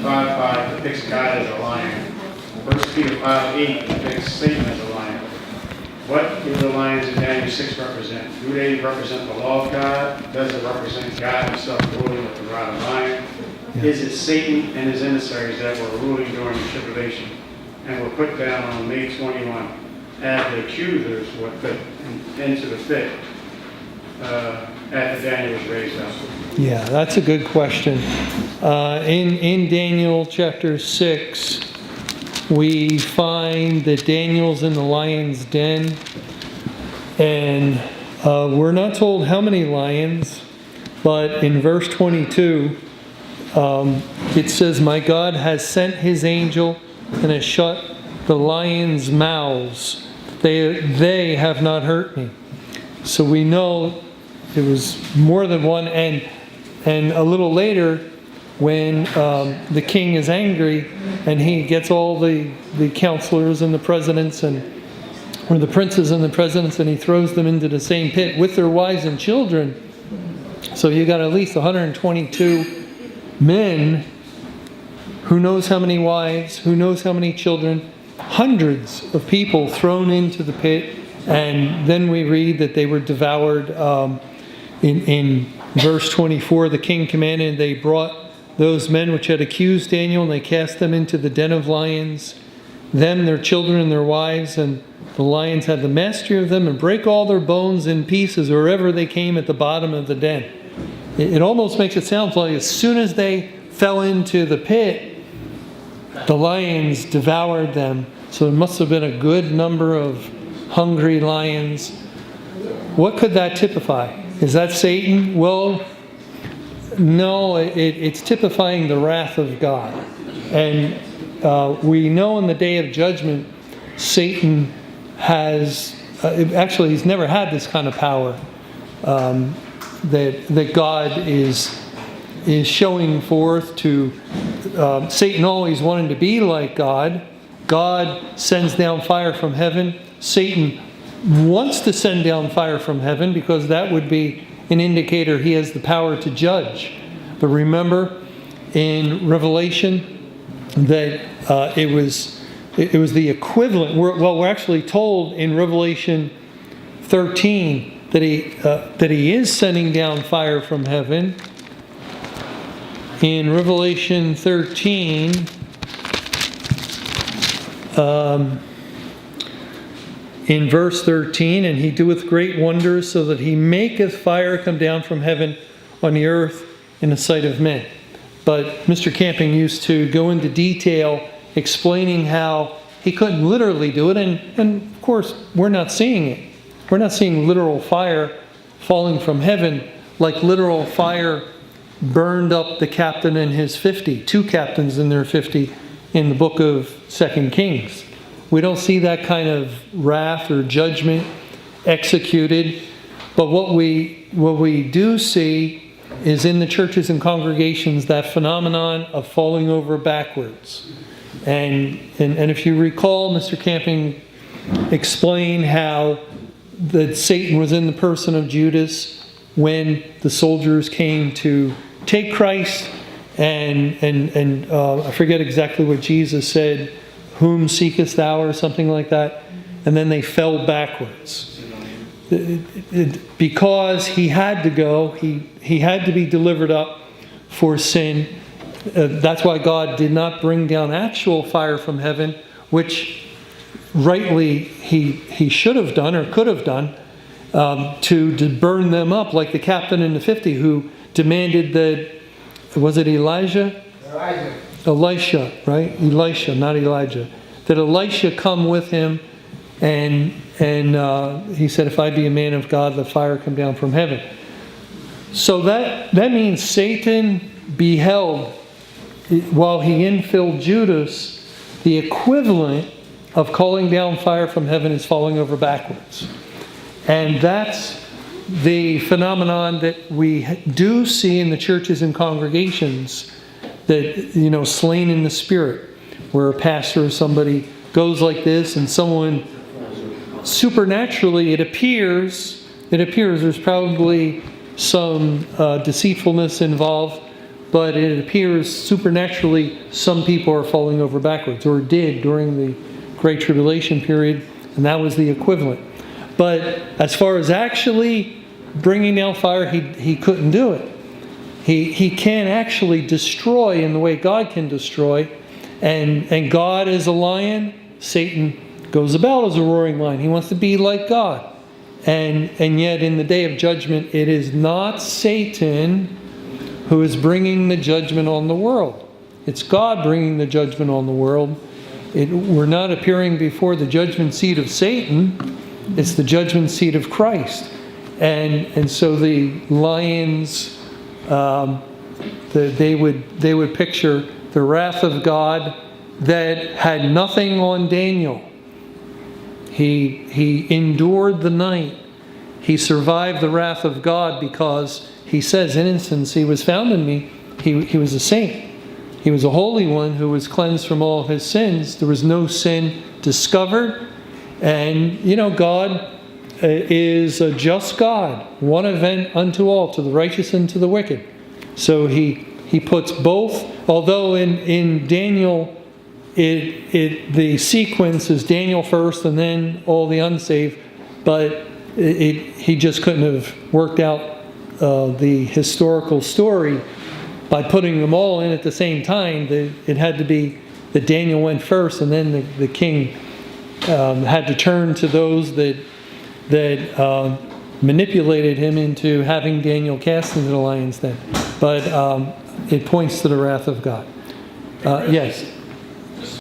5:5 depicts God as a lion. 1 Peter 5:8 depicts Satan as a lion. What do the lions in Daniel 6 represent? Do they represent the law of God? Does it represent God himself ruling with the rod of iron? Yeah. Is it Satan and his emissaries that were ruling during the tribulation and were put down on May 21 as the accusers were put into the pit after Daniel was raised up? Yeah, that's a good question. In Daniel chapter 6, we find that Daniel's in the lion's den, and we're not told how many lions, but in verse 22, it says, "My God has sent his angel and has shut the lions' mouths. They have not hurt me." So we know it was more than one. And a little later, when the king is angry and he gets all the counselors and the presidents or the princes and the presidents, and he throws them into the same pit with their wives and children. So you got at least 122 men, who knows how many wives, who knows how many children, hundreds of people thrown into the pit. And then we read that they were devoured. In verse 24, the king commanded, and they brought those men which had accused Daniel, and they cast them into the den of lions, them, their children, and their wives, and the lions had the mastery of them, and break all their bones in pieces wherever they came at the bottom of the den. It almost makes it sound like as soon as they fell into the pit, the lions devoured them. So there must have been a good number of hungry lions. What could that typify? Is that Satan? Well, no, it's typifying the wrath of God. And we know in the day of judgment, Satan has, actually he's never had this kind of power that God is showing forth to. Satan always wanted to be like God. God sends down fire from heaven. Satan wants to send down fire from heaven because that would be an indicator he has the power to judge. But remember in Revelation that it was the equivalent. We're actually told in Revelation 13 that he is sending down fire from heaven. In Revelation 13, in verse 13, "And he doeth great wonders, so that he maketh fire come down from heaven on the earth in the sight of men." But Mr. Camping used to go into detail explaining how he couldn't literally do it. And of course, we're not seeing it. We're not seeing literal fire falling from heaven like literal fire burned up the captain and his 50, two captains in their 50 in the book of 2 Kings. We don't see that kind of wrath or judgment executed. But what we do see is in the churches and congregations that phenomenon of falling over backwards. And if you recall, Mr. Camping explained how that Satan was in the person of Judas when the soldiers came to take Christ, and I forget exactly what Jesus said, "Whom seekest thou?" or something like that. And then they fell backwards. Because he had to go, he had to be delivered up for sin. That's why God did not bring down actual fire from heaven, which rightly he should have done or could have done, to burn them up, like the captain in the 50 who demanded that, was it Elijah? Elisha, right? Elisha, not Elijah. That Elisha come with him, and he said, "If I be a man of God, let fire come down from heaven." So that means Satan beheld, while he infilled Judas, the equivalent of calling down fire from heaven is falling over backwards. And that's the phenomenon that we do see in the churches and congregations, that, slain in the spirit, where a pastor or somebody goes like this, and someone supernaturally, it appears there's probably some deceitfulness involved, but it appears supernaturally some people are falling over backwards, or did during the Great Tribulation period, and that was the equivalent. But as far as actually bringing down fire, he couldn't do it. He can't actually destroy in the way God can destroy. And God is a lion. Satan goes about as a roaring lion. He wants to be like God. And yet in the day of judgment, it is not Satan who is bringing the judgment on the world. It's God bringing the judgment on the world. We're not appearing before the judgment seat of Satan. It's the judgment seat of Christ. And so the lions, they would picture the wrath of God that had nothing on Daniel. He endured the night. He survived the wrath of God because he says, "Innocence he was found in me." He was a saint. He was a holy one who was cleansed from all his sins. There was no sin discovered. And, God is a just God. One event unto all, to the righteous and to the wicked. So he puts both, although in Daniel, the sequence is Daniel first and then all the unsaved, but he just couldn't have worked out the historical story by putting them all in at the same time. It had to be that Daniel went first, and then the king had to turn to those that manipulated him into having Daniel cast into the lion's den. But it points to the wrath of God. Yes.